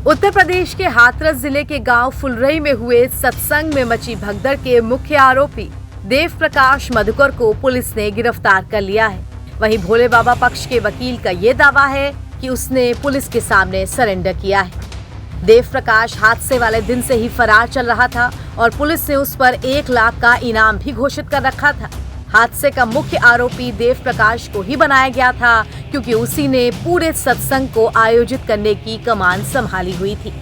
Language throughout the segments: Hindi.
उत्तर प्रदेश के हाथरस जिले के गांव फुलरई में हुए सत्संग में मची भगदड़ के मुख्य आरोपी देव प्रकाश मधुकर को पुलिस ने गिरफ्तार कर लिया है। वहीं भोले बाबा पक्ष के वकील का ये दावा है कि उसने पुलिस के सामने सरेंडर किया है। देव प्रकाश हादसे वाले दिन से ही फरार चल रहा था और पुलिस ने उस पर 1 लाख का इनाम भी घोषित कर रखा था। हादसे का मुख्य आरोपी देव प्रकाश को ही बनाया गया था क्योंकि उसी ने पूरे सत्संग को आयोजित करने की कमान संभाली हुई थी।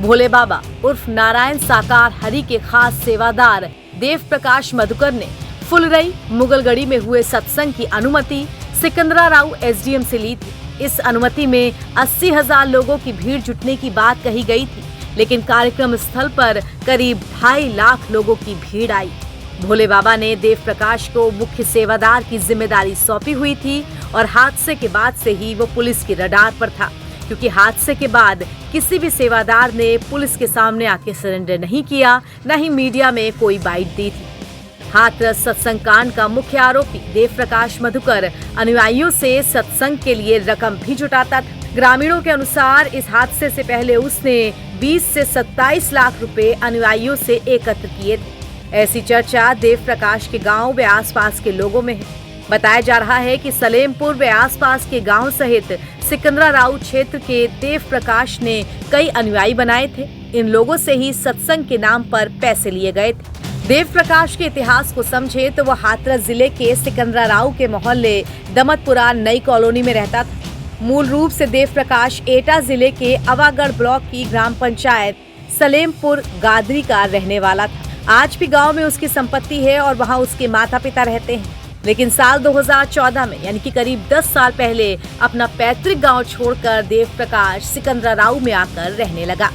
भोले बाबा उर्फ नारायण साकार हरि के खास सेवादार देव प्रकाश मधुकर ने फुलरई मुगलगढ़ी में हुए सत्संग की अनुमति सिकंदराराव एसडीएम से ली थी। इस अनुमति में 80,000 लोगों की भीड़ जुटने की बात कही गई थी, लेकिन कार्यक्रम स्थल पर करीब 2.5 लाख लोगों की भीड़ आई। भोले बाबा ने देव प्रकाश को मुख्य सेवादार की जिम्मेदारी सौंपी हुई थी और हादसे के बाद से ही वो पुलिस की रडार पर था, क्योंकि हादसे के बाद किसी भी सेवादार ने पुलिस के सामने आके सरेंडर नहीं किया, न ही मीडिया में कोई बाइट दी थी। हाथरस सत्संग कांड का मुख्य आरोपी देव प्रकाश मधुकर अनुयायियों से सत्संग के लिए रकम भी जुटाता था। ग्रामीणों के अनुसार इस हादसे से पहले उसने 20 से 27 लाख रुपए अनुयायियों से एकत्र किए थे। ऐसी चर्चा देव प्रकाश के गांव व आसपास के लोगों में है। बताया जा रहा है कि सलेमपुर व आसपास के गांव सहित सिकंदराराव क्षेत्र के देव प्रकाश ने कई अनुयायी बनाए थे। इन लोगों से ही सत्संग के नाम पर पैसे लिए गए थे। देव प्रकाश के इतिहास को समझे तो वह हाथरस जिले के सिकंदराराव के मोहल्ले दमतपुरा नई कॉलोनी में रहता था। मूल रूप से देव प्रकाश एटा जिले के अवागढ़ ब्लॉक की ग्राम पंचायत सलेमपुर गादरी का रहने वाला था। आज भी गांव में उसकी संपत्ति है और वहां उसके माता पिता रहते हैं, लेकिन साल 2014 में यानी कि करीब 10 साल पहले अपना पैतृक गांव छोड़कर देव प्रकाश सिकंदराराव में आकर रहने लगा।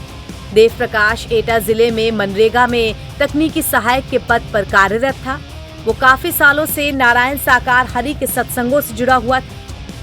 देव प्रकाश एटा जिले में मनरेगा में तकनीकी सहायक के पद पर कार्यरत था। वो काफी सालों से नारायण साकार हरि के सत्संगों से जुड़ा हुआ था।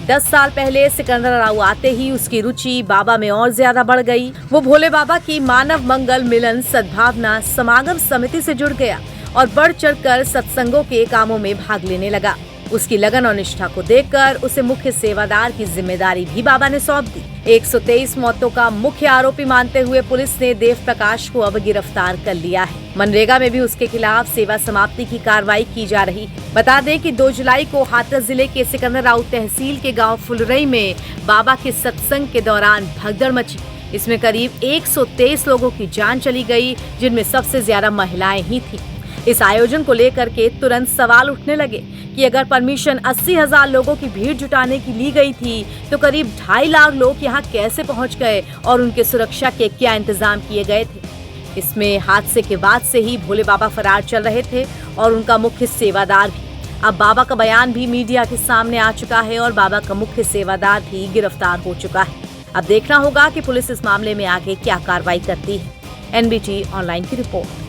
10 साल पहले सिकंदराराव आते ही उसकी रुचि बाबा में और ज्यादा बढ़ गई। वो भोले बाबा की मानव मंगल मिलन सद्भावना समागम समिति से जुड़ गया और बढ़ चढ़कर सत्संगों के कामों में भाग लेने लगा। उसकी लगन और निष्ठा को देखकर उसे मुख्य सेवादार की जिम्मेदारी भी बाबा ने सौंप दी। 123 मौतों का मुख्य आरोपी मानते हुए पुलिस ने देव प्रकाश को अब गिरफ्तार कर लिया है। मनरेगा में भी उसके खिलाफ सेवा समाप्ति की कार्रवाई की जा रही है। बता दें कि 2 जुलाई को हाथरस जिले के सिकंदराराव तहसील के गांव फुलरई में बाबा के सत्संग के दौरान भगदड़ मची। इसमें करीब 123 लोगों की जान चली गई, जिनमें सबसे ज्यादा महिलाएं ही थी। इस आयोजन को लेकर के तुरंत सवाल उठने लगे कि अगर परमिशन 80,000 लोगों की भीड़ जुटाने की ली गई थी तो करीब 2.5 लाख लोग यहां कैसे पहुंच गए और उनके सुरक्षा के क्या इंतजाम किए गए थे। इसमें हादसे के बाद से ही भोले बाबा फरार चल रहे थे और उनका मुख्य सेवादार भी। अब बाबा का बयान भी मीडिया के सामने आ चुका है और बाबा का मुख्य सेवादार भी गिरफ्तार हो चुका है। अब देखना होगा कि पुलिस इस मामले में आगे क्या कार्रवाई करती है। NBT ऑनलाइन की रिपोर्ट।